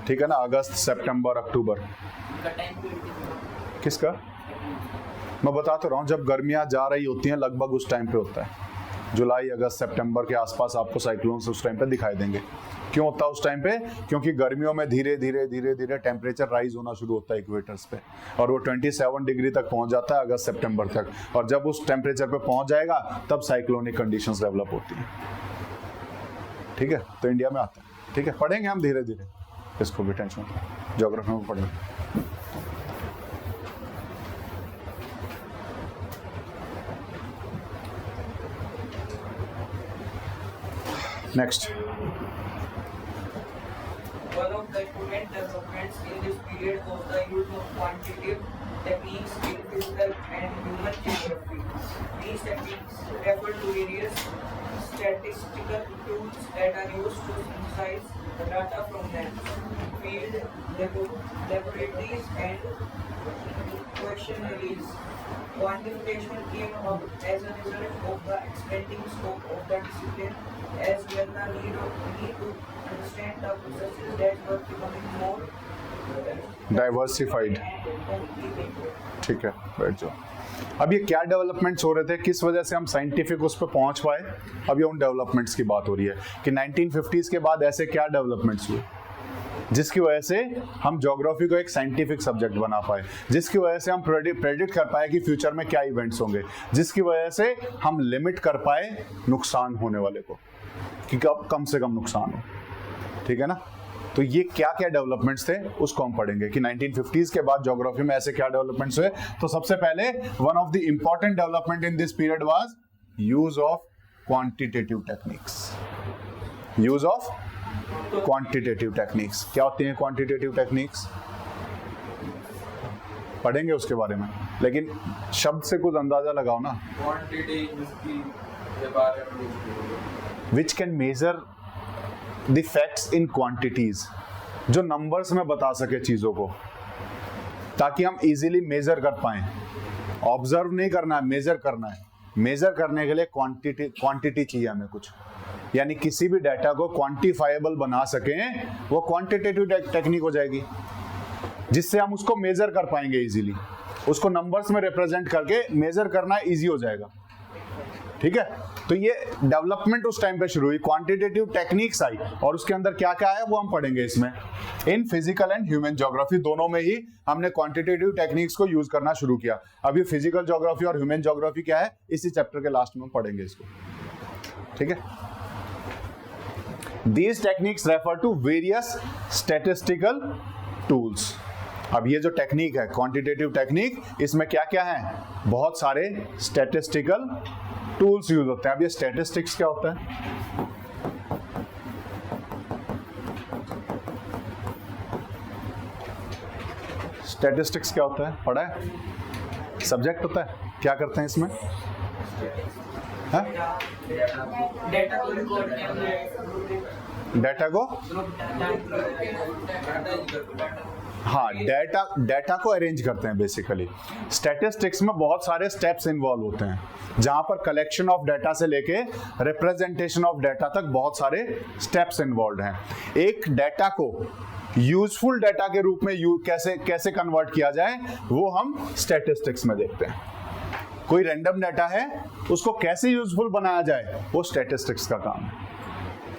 ठीक है ना, अगस्त, सितंबर, अक्टूबर। किसका? मैं बता तो रहा हूँ, जब गर्मियां जा रही होती हैं लगभग उस टाइम पे होता है। जुलाई, अगस्त, सितंबर के आसपास आपको साइक्लोन्स उस टाइम पे दिखाई देंगे। क्यों होता है उस टाइम पे? क्योंकि गर्मियों में धीरे धीरे टेम्परेचर राइज होना शुरू होता है इक्वेटर्स पे और वो 27 डिग्री तक पहुंच जाता है अगस्त सितंबर तक, और जब उस टेम्परेचर पे पहुंच जाएगा तब साइक्लोनिक कंडीशंस डेवलप होती हैं। ठीक है, तो इंडिया में आता है। ठीक है, पढ़ेंगे हम धीरे धीरे, इसको भी टेंशन मत लो, ज्योग्राफी में पढ़ेंगे। Next, One of the important developments in this period was the use of quantitative techniques in physical and human geography. These techniques refer to various statistical tools that are used to synthesize the data from them. Field laboratories and questionnaires. Quantification came about as a result of the expanding scope of the discipline, as well the need to understand the processes that were becoming more diversified. ठीक है, बैठ जाओ। अब ये क्या developments हो रहे थे, किस वजह से हम साइंटिफिक उस पर पहुंच पाए, अब ये उन डेवलपमेंट्स की बात हो रही है कि 1950s के बाद ऐसे क्या डेवलपमेंट्स हुए जिसकी वजह से हम ज्योग्राफी को एक साइंटिफिक सब्जेक्ट बना पाए, जिसकी वजह से हम प्रेडिक्ट कर पाए कि फ्यूचर में क्या इवेंट्स होंगे, जिसकी वजह से हम लिमिट कर पाए नुकसान होने वाले को कि कब कम से कम नुकसान हो। ठीक है ना, तो ये क्या क्या डेवलपमेंट्स थे उसको हम पढ़ेंगे कि 1950s के बाद ज्योग्राफी में ऐसे क्या डेवलपमेंट्स हुए। तो सबसे पहले one of the important development in this period was use of quantitative techniques. Use of quantitative techniques. क्या होती हैं क्वांटिटेटिव टेक्निक्स? पढ़ेंगे उसके बारे में, लेकिन शब्द से कुछ अंदाजा लगाओ ना। Which can measure the facts in quantities, जो नंबर्स में बता सके चीजों को, ताकि हम इजीली मेजर कर पाए। ऑब्जर्व नहीं करना है, मेजर करना है। मेजर करने के लिए क्वांटिटी चाहिए हमें कुछ, यानी किसी भी डाटा को क्वांटिफाइबल बना सकें, वो क्वांटिटेटिव टेक्निक हो जाएगी, जिससे हम उसको मेजर कर पाएंगे इजीली। उसको नंबर्स में रिप्रेजेंट करके मेजर करना इजी हो जाएगा। ठीक है, तो ये डेवलपमेंट उस टाइम पे शुरू हुई, क्वांटिटेटिव टेक्निक्स आई, और उसके अंदर क्या क्या है वो हम पढ़ेंगे इसमें। In physical and human geography दोनों में ही हमने क्वांटिटेटिव टेक्निक्स को यूज करना शुरू किया। अभी फिजिकल ज्योग्राफी और ह्यूमन ज्योग्राफी क्या है, इसी चैप्टर के लास्ट में पढ़ेंगे इसको। ठीक है, These techniques refer to various statistical tools. अब ये जो टेक्निक है क्वांटिटेटिव टेक्निक, इसमें क्या क्या है, बहुत सारे स्टैटिस्टिकल टूल्स यूज होते हैं। अब ये स्टैटिस्टिक्स क्या होता है? स्टैटिस्टिक्स क्या होता है, पढ़ा है? सब्जेक्ट होता है, क्या करते हैं इसमें? हाँ? डेटा को रिकॉर्ड करना, डेटा को, हाँ, डेटा को अरेंज करते हैं बेसिकली। स्टैटिस्टिक्स में बहुत सारे स्टेप्स इन्वॉल्व होते हैं, जहां पर कलेक्शन ऑफ डाटा से लेके रिप्रेजेंटेशन ऑफ डाटा तक बहुत सारे स्टेप्स इन्वॉल्व हैं। एक डाटा को यूजफुल डाटा के रूप में कैसे कन्वर्ट किया जाए, वो हम स्टैटिस्टिक्स में देखते हैं। कोई रैंडम डाटा है, उसको कैसे यूजफुल बनाया जाए, वो स्टैटिस्टिक्स का काम है।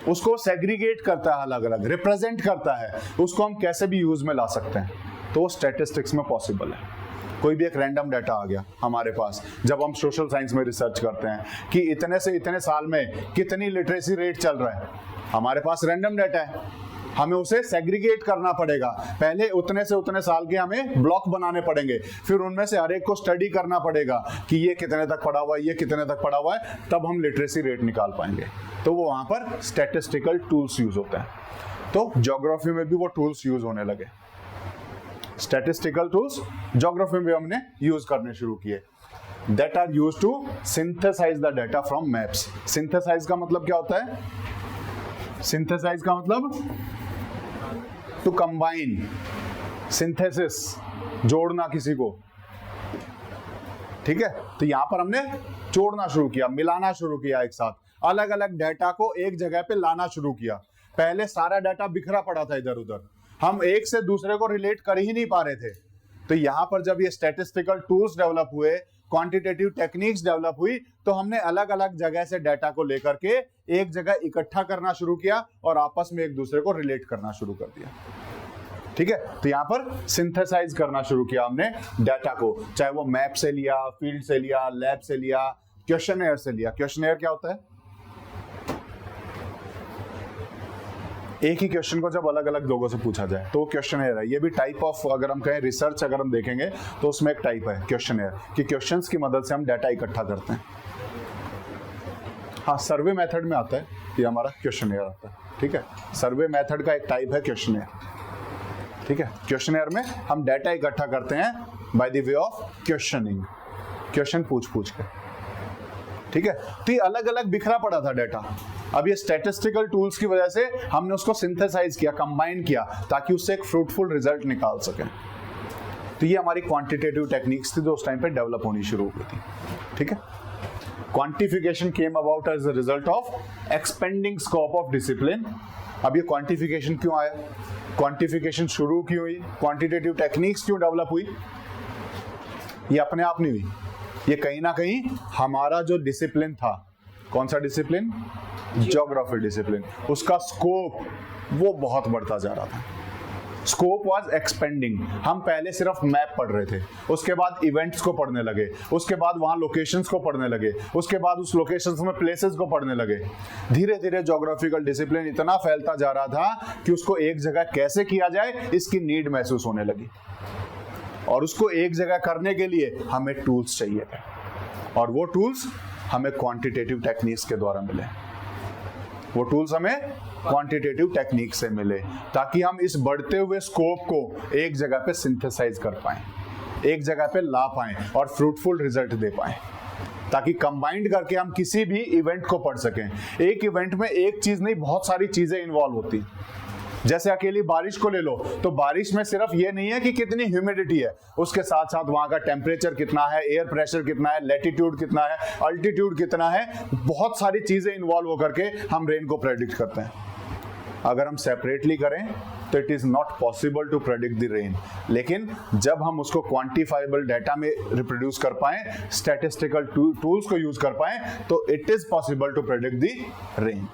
उसको सेग्रीगेट करता है, अलग अलग रिप्रेजेंट करता है, उसको हम कैसे भी यूज में ला सकते हैं, तो वो स्टैटिस्टिक्स में पॉसिबल है। कोई भी एक रैंडम डाटा आ गया हमारे पास, जब हम सोशल साइंस में रिसर्च करते हैं कि इतने से इतने साल में कितनी लिटरेसी रेट चल रहा है, हमारे पास रैंडम डाटा है, हमें उसे सेग्रीगेट करना पड़ेगा। पहले उतने से उतने साल के हमें ब्लॉक बनाने पड़ेंगे, फिर उनमें से हर एक को स्टडी करना पड़ेगा कि ये कितने तक पड़ा हुआ है, ये कितने तक पड़ा हुआ है, तब हम लिटरेसी रेट निकाल पाएंगे। तो वो वहां पर स्टैटिस्टिकल टूल्स यूज होते हैं। तो ज्योग्राफी में भी वो टूल्स यूज होने लगे, स्टैटिस्टिकल टूल्स ज्योग्राफी में हमने यूज करने शुरू किए। That are used to synthesise the data from maps. Synthesise का मतलब क्या होता है? सिंथेसाइज का मतलब टू कंबाइन, सिंथेसिस, जोड़ना किसी को, ठीक है। तो यहां पर हमने जोड़ना शुरू किया, मिलाना शुरू किया, एक साथ अलग अलग डाटा को एक जगह पे लाना शुरू किया। पहले सारा डाटा बिखरा पड़ा था इधर उधर, हम एक से दूसरे को रिलेट कर ही नहीं पा रहे थे। तो यहां पर जब ये स्टैटिस्टिकल टूल्स डेवलप हुए, क्वांटिटेटिव टेक्निक्स डेवलप हुई, तो हमने अलग अलग जगह से डाटा को लेकर के एक जगह इकट्ठा करना शुरू किया और आपस में एक दूसरे को रिलेट करना शुरू कर दिया, ठीक है। तो यहां पर सिंथेसाइज करना शुरू किया हमने डाटा को, चाहे वो मैप से लिया, फील्ड से लिया, लैब से लिया, क्वेश्चनएयर से लिया। क्वेश्चनएयर क्या होता है? एक ही क्वेश्चन को जब अलग अलग लोगों से पूछा जाए तो क्वेश्चनएयर है। ये भी टाइप ऑफ, अगर हम कहें रिसर्च अगर हम देखेंगे तो उसमें एक टाइप है क्वेश्चनएयर, कि क्वेश्चंस की मदद से हम डाटा इकट्ठा करते हैं। हाँ, सर्वे मेथड में आता है ये हमारा क्वेश्चनएयर आता है, ठीक है। सर्वे मेथड का एक टाइप है क्वेश्चनएयर, ठीक है। क्वेश्चनएयर में हम डाटा इकट्ठा करते हैं by the way of questioning, question पूछ के, ठीक है। तो ये अलग अलग बिखरा पड़ा था डाटा। अब ये स्टैटिस्टिकल टूल्स की वजह से हमने उसको सिंथेसाइज किया, कंबाइन किया, ताकि उससे एक फ्रूटफुल रिजल्ट निकाल सकें। तो ये हमारी क्वांटिटेटिव टेक्निक्स थी जो उस टाइम पे डेवलप होनी शुरू हुई थी, ठीक है। Quantification came about as a result of expanding scope of discipline. अब ये क्वांटिफिकेशन क्यों आया, क्वांटिफिकेशन शुरू क्यों हुई, क्वांटिटेटिव टेक्निक्स क्यों डेवलप हुई? ये अपने आप नहीं हुई, ये कहीं ना कहीं हमारा जो डिसिप्लिन था, कौन सा डिसिप्लिन? ज्योग्राफी डिसिप्लिन, उसका स्कोप वो बहुत बढ़ता जा रहा था। Scope was expanding. हम पहले सिर्फ मैप पढ़ रहे थे, उसके बाद इवेंट्स को पढ़ने लगे, उसके बाद वहां लोकेशंस को पढ़ने लगे, उसके बाद उस लोकेशंस में प्लेसेस को पढ़ने लगे। धीरे धीरे ज्योग्राफिकल डिसिप्लिन इतना फैलता जा रहा था कि उसको एक जगह कैसे किया जाए इसकी नीड महसूस होने लगी, और उसको एक जगह करने के लिए हमें टूल्स चाहिए थे, और वो टूल्स हमें क्वांटिटेटिव टेक्निक्स के द्वारा मिले। वो टूल्स हमें क्वांटिटेटिव टेक्निक से मिले ताकि हम इस बढ़ते हुए स्कोप को एक जगह पे सिंथेसाइज कर पाएं, एक जगह पे ला पाएं और फ्रूटफुल रिजल्ट दे पाएं, ताकि कंबाइंड करके हम किसी भी इवेंट को पढ़ सकें। एक इवेंट में एक चीज नहीं, बहुत सारी चीजें इन्वॉल्व होती। जैसे अकेली बारिश को ले लो तो बारिश में सिर्फ ये नहीं है कि कितनी ह्यूमिडिटी है, उसके साथ साथ वहां का टेम्परेचर कितना है, एयर प्रेशर कितना है, लैटिट्यूड कितना है, अल्टीट्यूड कितना है, बहुत सारी चीजें इन्वॉल्व होकर के हम रेन को प्रेडिक्ट करते हैं। अगर हम सेपरेटली करें तो it is not possible to predict the rain, लेकिन जब हम उसको क्वांटिफाइबल डाटा में रिप्रोड्यूस कर पाएं, स्टैटिस्टिकल टूल्स को यूज कर पाएं, तो it is possible to predict the rain.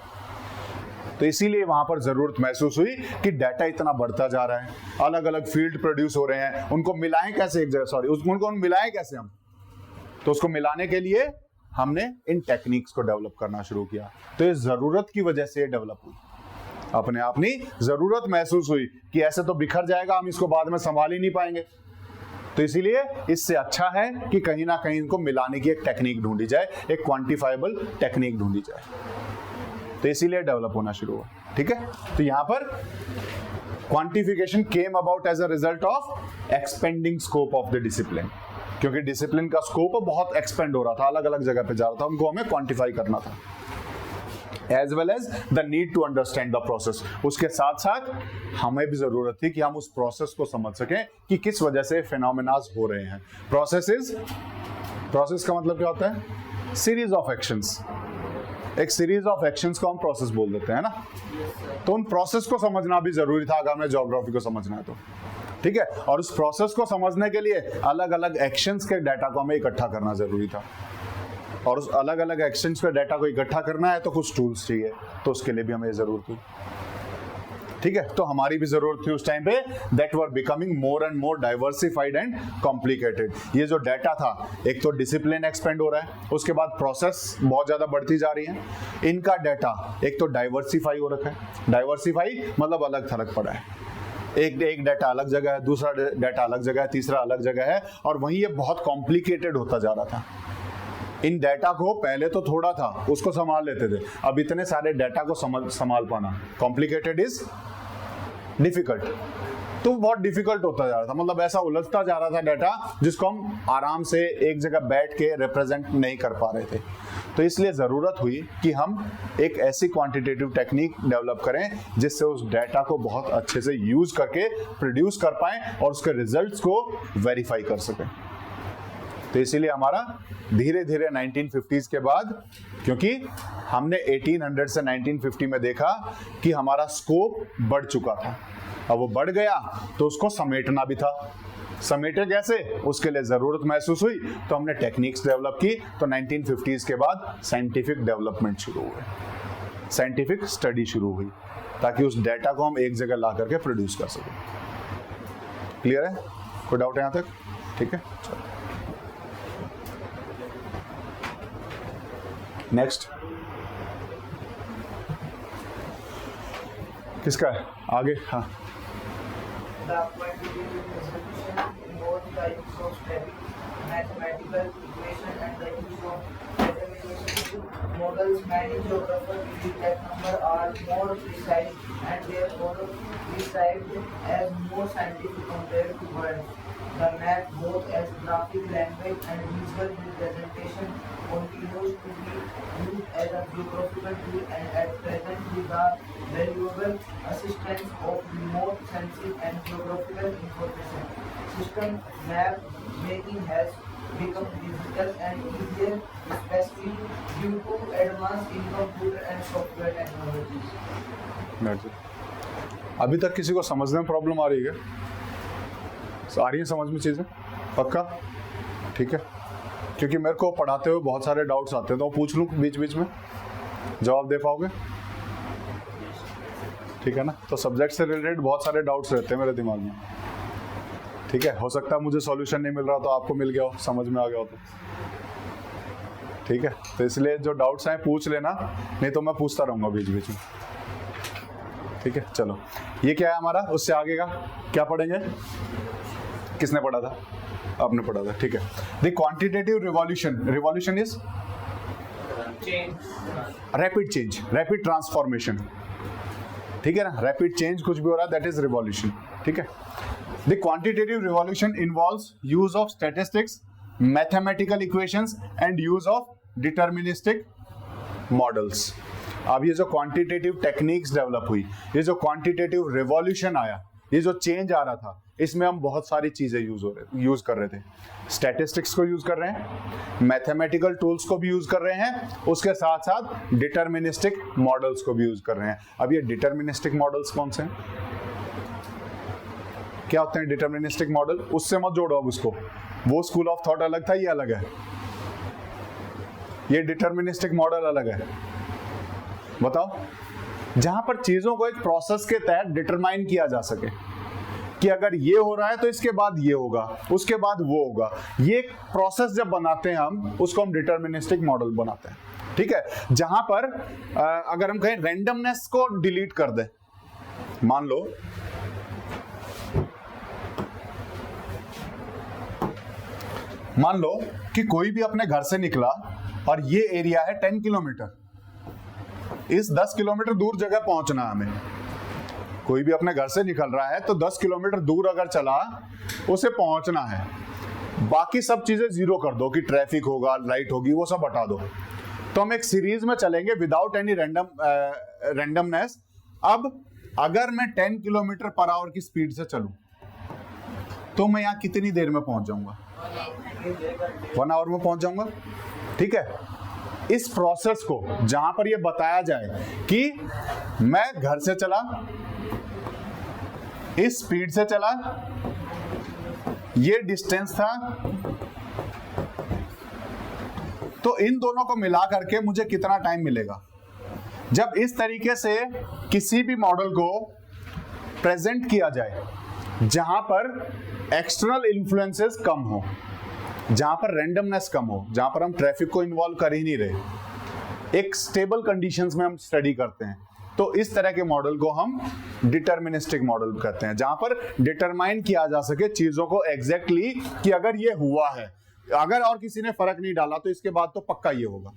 तो इसीलिए वहां पर जरूरत महसूस हुई कि डाटा इतना बढ़ता जा रहा है, अलग अलग फील्ड प्रोड्यूस हो रहे हैं, उनको मिलाएं कैसे एक जगह, उनको मिलाएं कैसे हम, तो उसको मिलाने के लिए हमने इन टेक्निक्स को डेवलप करना शुरू किया। तो इस जरूरत की वजह से डेवलप हुई, अपने आप नहीं, जरूरत महसूस हुई कि ऐसे तो बिखर जाएगा, हम इसको बाद में संभाल ही नहीं पाएंगे। तो इसीलिए इससे अच्छा है कि कहीं ना कहीं इनको मिलाने की एक टेक्निक ढूंढी जाए, एक क्वांटिफाइबल टेक्निक ढूंढी जाए। तो इसीलिए डेवलप होना शुरू हुआ। ठीक है, तो यहां पर quantification came about as a result of expanding scope of the discipline, क्योंकि डिसिप्लिन का स्कोप बहुत एक्सपेंड हो रहा था, अलग अलग जगह पे जा रहा था, उनको हमें क्वांटिफाई करना था, as well as the need to understand the process. उसके साथ साथ हमें भी जरूरत थी कि हम उस प्रोसेस को समझ सकें कि किस वजह से फिनोमेनास हो रहे हैं। प्रोसेस का मतलब क्या होता है? Series of actions. एक सीरीज ऑफ एक्शंस को हम प्रोसेस बोल देते हैं ना, तो उन प्रोसेस को समझना भी जरूरी था अगर हमें ज्योग्राफी को समझना है तो, ठीक है। और उस प्रोसेस को समझने के लिए अलग अलग एक्शंस के डाटा को हमें इकट्ठा करना जरूरी था, और उस अलग अलग एक्शंस के डाटा को इकट्ठा करना है तो कुछ टूल्स चाहिए, तो उसके लिए भी हमें जरूरत थी, ठीक है। तो हमारी भी जरूरत थी उस टाइम पे, that were becoming more and more diversified and complicated. ये जो डाटा था, एक तो डिसिप्लिन एक्सपेंड हो रहा है, उसके बाद प्रोसेस बहुत ज्यादा बढ़ती जा रही है, इनका डाटा एक तो डाइवर्सिफाई हो रखा है। डाइवर्सिफाई मतलब अलग थलग पड़ा है, एक डाटा अलग जगह है, दूसरा डाटा अलग जगह है, तीसरा अलग जगह है, और वहीं ये बहुत कॉम्प्लिकेटेड होता जा रहा था। इन डाटा को पहले तो थोड़ा था, उसको संभाल लेते थे, अब इतने सारे डाटा को संभाल पाना, कॉम्प्लिकेटेड इज डिफिकल्ट, तो बहुत डिफिकल्ट होता जा रहा था, मतलब ऐसा उलझता जा रहा था डाटा जिसको हम आराम से एक जगह बैठ के रिप्रेजेंट नहीं कर पा रहे थे। तो इसलिए जरूरत हुई कि हम एक ऐसी क्वांटिटेटिव टेक्निक डेवलप करें जिससे उस डाटा को बहुत अच्छे से यूज करके प्रोड्यूस कर पाएं और उसके रिजल्ट्स को वेरीफाई कर सकें। तो इसीलिए हमारा धीरे धीरे 1950s के बाद, क्योंकि हमने 1800 से 1950 में देखा कि हमारा स्कोप बढ़ चुका था, अब वो बढ़ गया तो उसको समेटना भी था। समेटे कैसे, उसके लिए जरूरत महसूस हुई, तो हमने टेक्निक्स डेवलप की। तो 1950s के बाद साइंटिफिक डेवलपमेंट शुरू हुए, साइंटिफिक स्टडी शुरू हुई, ताकि उस डाटा को हम एक जगह ला करके प्रोड्यूस कर सकें। क्लियर है? कोई डाउट है यहाँ तक? ठीक है, चलो नेक्स्ट। किसका है आगे? हाँ, The quantitative resolution involves the use of static mathematical equation and the use of deterministic models. Many geographers believe that numbers are more precise and therefore perceived as more scientific compared to words. The math, both as graphic language and visual representation, continues to be used as a geographical tool and at present with the valuable assistance of remote sensing and geographical information system. Map making has become digital and easier, especially due to advance in computer and software technologies. अभी तक किसी को समझने में problem आ रही है? आ रही है समझ में चीजें? पक्का? ठीक है, क्योंकि मेरे को पढ़ाते हुए बहुत सारे डाउट्स आते हैं, तो पूछ लूँ बीच बीच में, जवाब दे पाओगे? ठीक है ना? तो सब्जेक्ट से रिलेटेड बहुत सारे डाउट्स रहते हैं मेरे दिमाग में, ठीक है। हो सकता है मुझे सॉल्यूशन नहीं मिल रहा तो आपको मिल गया हो, समझ में आ गया हो तो, ठीक है। तो इसलिए जो डाउट्स हैं पूछ लेना, नहीं तो मैं पूछता रहूँगा बीच बीच में, ठीक है। चलो, ये क्या है हमारा? उससे आगे का क्या पढ़ेंगे? किसने पढ़ा था? आपने पढ़ा था, ठीक है। The quantitative revolution, revolution is rapid change, rapid transformation, ठीक है ना? रैपिड चेंज कुछ भी हो रहा है, दैट इज रिवॉल्यूशन, ठीक है। The quantitative revolution involves use of statistics, mathematical equations and use of deterministic models. अब ये जो क्वांटिटेटिव टेक्निक्स डेवलप हुई, ये जो क्वांटिटेटिव रिवॉल्यूशन आया, ये जो चेंज आ रहा था, इसमें हम बहुत सारी चीजें यूज कर रहे थे। स्टैटिस्टिक्स को यूज कर रहे हैं, मैथमेटिकल टूल्स को भी यूज कर रहे हैं, उसके साथ साथ डिटर्मिनिस्टिक मॉडल्स को भी यूज कर रहे हैं। अब ये डिटर्मिनिस्टिक मॉडल्स कौन से हैं? क्या होते हैं डिटर्मिनिस्टिक मॉडल? उससे मत जोड़ो अब उसको, वो स्कूल ऑफ थॉट अलग था, ये अलग है। ये डिटर्मिनिस्टिक मॉडल अलग है। बताओ, जहां पर चीजों को एक प्रोसेस के तहत डिटरमाइन किया जा सके कि अगर ये हो रहा है तो इसके बाद ये होगा, उसके बाद वो होगा। ये एक प्रोसेस जब बनाते हैं हम, उसको हम डिटर्मिनिस्टिक मॉडल बनाते हैं, ठीक है। जहां पर अगर हम कहें रैंडमनेस को डिलीट कर दे, मान लो कि कोई भी अपने घर से निकला और ये एरिया है 10 किलोमीटर, इस 10 किलोमीटर दूर जगह पहुंचना है हमें। कोई भी अपने घर से निकल रहा है तो 10 किलोमीटर दूर अगर चला, उसे पहुंचना है। बाकी सब चीजें जीरो कर दो कि ट्रैफिक होगा, लाइट होगी, वो सब हटा दो। तो हम एक सीरीज में चलेंगे विदाउट एनी रैंडमनेस। अब अगर मैं 10 किलोमीटर पर आवर की स्पीड से चलूं तो मैं यहां कितनी देर में पहुंच जाऊंगा? 1 आवर में पहुंच जाऊंगा। ठीक है, इस प्रोसेस को जहां पर यह बताया जाए कि मैं घर से चला, इस स्पीड से चला, ये डिस्टेंस था, तो इन दोनों को मिला करके मुझे कितना टाइम मिलेगा? जब इस तरीके से किसी भी मॉडल को प्रेजेंट किया जाए जहां पर एक्सटर्नल इन्फ्लुएंसेस कम हो, जहां पर रैंडमनेस कम हो, जहां पर हम ट्रैफिक को इन्वॉल्व कर ही नहीं रहे, एक स्टेबल कंडीशंस में हम स्टडी करते हैं, तो इस तरह के मॉडल को हम डिटर्मिनिस्टिक मॉडल कहते हैं, जहां पर डिटरमाइन किया जा सके चीजों को एग्जैक्टली कि अगर ये हुआ है, अगर और किसी ने फर्क नहीं डाला तो इसके बाद तो पक्का ये होगा।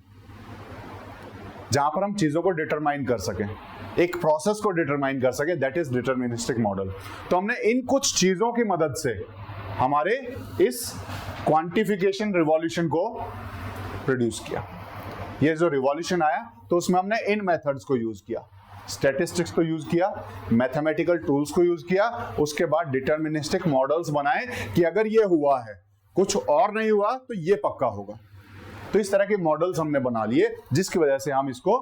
जहां पर हम चीजों को डिटरमाइन कर सकें, एक प्रोसेस को डिटरमाइन कर सके, दैट इज डिटर्मिनिस्टिक मॉडल। तो हमने इन कुछ चीजों की मदद से हमारे इस क्वांटिफिकेशन रिवॉल्यूशन को प्रोड्यूस किया। ये जो रिवॉल्यूशन आया तो उसमें हमने इन मेथड्स को यूज किया, स्टैटिस्टिक्स को यूज किया, मैथमेटिकल टूल्स को यूज किया, उसके बाद डिटर्मिनिस्टिक मॉडल्स बनाए कि अगर ये हुआ है, कुछ और नहीं हुआ तो ये पक्का होगा। तो इस तरह के मॉडल्स हमने बना लिए जिसकी वजह से हम इसको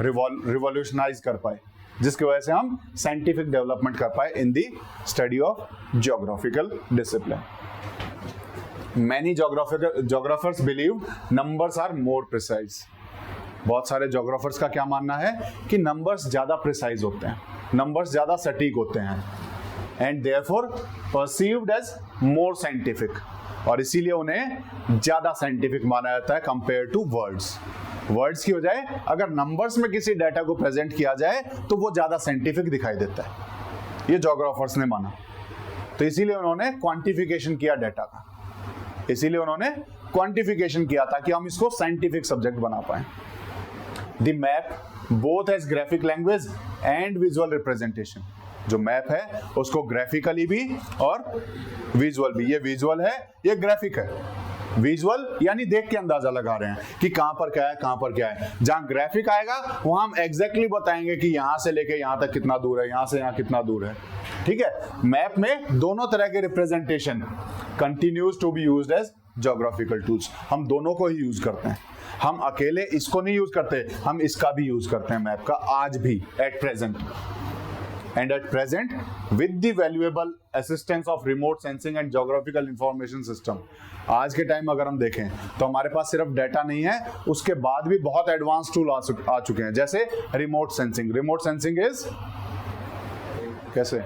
रिवॉल्यूशनाइज कर पाए, जिसकी वजह से हम साइंटिफिक डेवलपमेंट कर पाए in the study of geographical discipline. Many geographers believe numbers are more precise. बहुत सारे जोग्राफर्स का क्या मानना है कि नंबर्स ज्यादा प्रिसाइज होते हैं, नंबर्स ज्यादा सटीक होते हैं, and therefore perceived as more scientific, और इसीलिए उन्हें ज्यादा साइंटिफिक माना जाता है कंपेयर टू वर्ड्स। वर्ड्स की बजाय अगर नंबर्स में किसी डाटा को प्रेजेंट किया जाए तो वो ज्यादा साइंटिफिक दिखाई देता है, ये जोग्राफर्स ने माना। तो इसीलिए उन्होंने क्वांटिफिकेशन किया डाटा का, इसीलिए उन्होंने क्वांटिफिकेशन किया ताकि हम इसको साइंटिफिक सब्जेक्ट बना पाए। The map both as graphic language and visual representation. जो मैप है उसको ग्राफिकली भी और विजुअल भी, ये विजुअल है, ये ग्राफिक है। विजुअल यानी देख के अंदाजा लगा रहे हैं कि कहां पर क्या है, कहां पर क्या है। जहां ग्राफिक आएगा वहां हम एग्जैक्टली बताएंगे कि यहां से लेके यहां तक कितना दूर है, यहां से यहां कितना दूर है। ठीक है, मैप में दोनों तरह के representation continues to be used as geographical tools. हम दोनों को ही यूज करते हैं, हम अकेले इसको नहीं यूज करते, हम इसका भी यूज करते हैं मैप का, आज भी at present. And at present, with the valuable assistance of remote sensing and geographical information system, आज के टाइम अगर हम देखें तो हमारे पास सिर्फ डाटा नहीं है, उसके बाद भी बहुत एडवांस टूल आ चुके हैं, जैसे remote sensing. Remote sensing is कैसे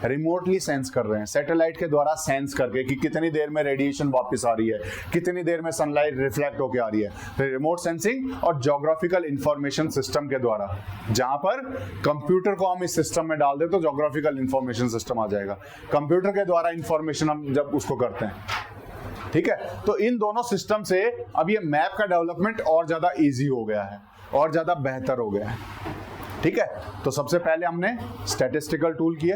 रिमोटली सेंस कर रहे हैं, सैटेलाइट के द्वारा सेंस करके कि कितनी देर में रेडिएशन वापस आ रही है, कितनी देर में सनलाइट रिफ्लेक्ट होकर आ रही है। तो रिमोट सेंसिंग और ज्योग्राफिकल इंफॉर्मेशन सिस्टम के द्वारा, जहां पर कंप्यूटर को हम इस सिस्टम में डाल दे तो ज्योग्राफिकल इंफॉर्मेशन सिस्टम आ जाएगा। कंप्यूटर के द्वारा इंफॉर्मेशन हम जब उसको करते हैं, ठीक है, तो इन दोनों सिस्टम से अब ये मैप का डेवलपमेंट और ज्यादा इजी हो गया है, और ज्यादा बेहतर हो गया है। ठीक है, तो सबसे पहले हमने स्टैटिस्टिकल टूल किए,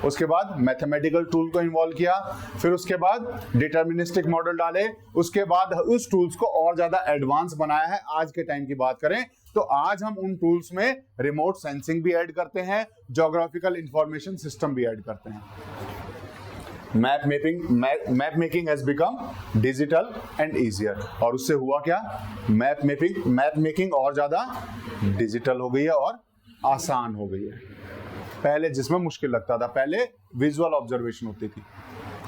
उसके बाद मैथमेटिकल टूल को इन्वॉल्व किया, फिर उसके बाद डिटर्मिनिस्टिक मॉडल डाले, उसके बाद उस टूल्स को और ज्यादा एडवांस बनाया है। आज के टाइम की बात करें तो आज हम उन टूल्स में रिमोट सेंसिंग भी ऐड करते हैं, ज्योग्राफिकल इंफॉर्मेशन सिस्टम भी ऐड करते हैं। Map making has become digital and easier, और उससे हुआ क्या, मैप मेकिंग और ज्यादा डिजिटल हो गई है और आसान हो गई है। पहले जिसमें मुश्किल लगता था, पहले विजुअल ऑब्जर्वेशन होती थी,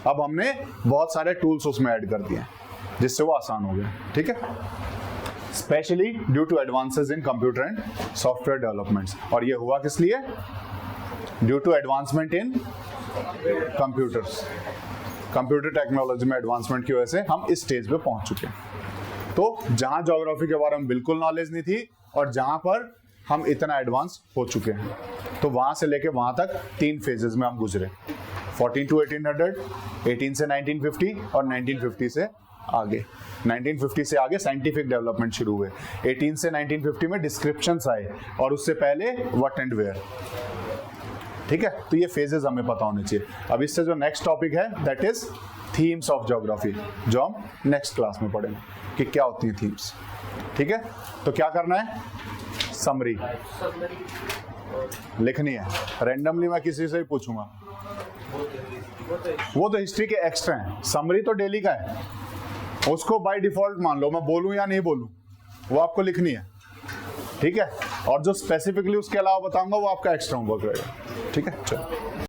अब हमने बहुत सारे टूल्स उसमें ऐड कर दिए जिससे वो आसान हो गया। ठीक है, specially due to advances in computer and software developments. और ये हुआ किस लिए, due to advancement in computers, computer technology में एडवांसमेंट की वजह से हम इस स्टेज पे पहुंच चुके हैं। तो जहां ज्योग्राफी के बारे में बिल्कुल नॉलेज नहीं थी और जहां पर हम इतना एडवांस हो चुके हैं, तो वहां से लेके वहां तक 3 फेजेस में हम गुजरे, 14 to 1800, 18 से 1950 और 1950 से आगे। 1950 से आगे साइंटिफिक डेवलपमेंट शुरू हुए। 18 से 1950 में डिस्क्रिप्शंस आए और उससे पहले व्हाट एंड वेयर। ठीक है, तो ये फेजेस हमें पता होने चाहिए। अब इससे जो नेक्स्ट टॉपिक है that is themes of geography, जो हम नेक्स्ट क्लास में पढ़ेंगे कि क्या होती हैं थीम्स। ठीक है, तो क्या करना है, समरी लिखनी है। रैंडमली मैं किसी से भी पूछूंगा, वो तो हिस्ट्री के एक्स्ट्रा हैं, समरी तो डेली का है, उसको बाय डिफॉल्ट मान लो, मैं बोलूं या नहीं बोलूं वो आपको लिखनी है। ठीक है, और जो स्पेसिफिकली उसके अलावा बताऊंगा वो आपका एक्स्ट्रा होमवर्क रहेगा। ठीक है, चलो।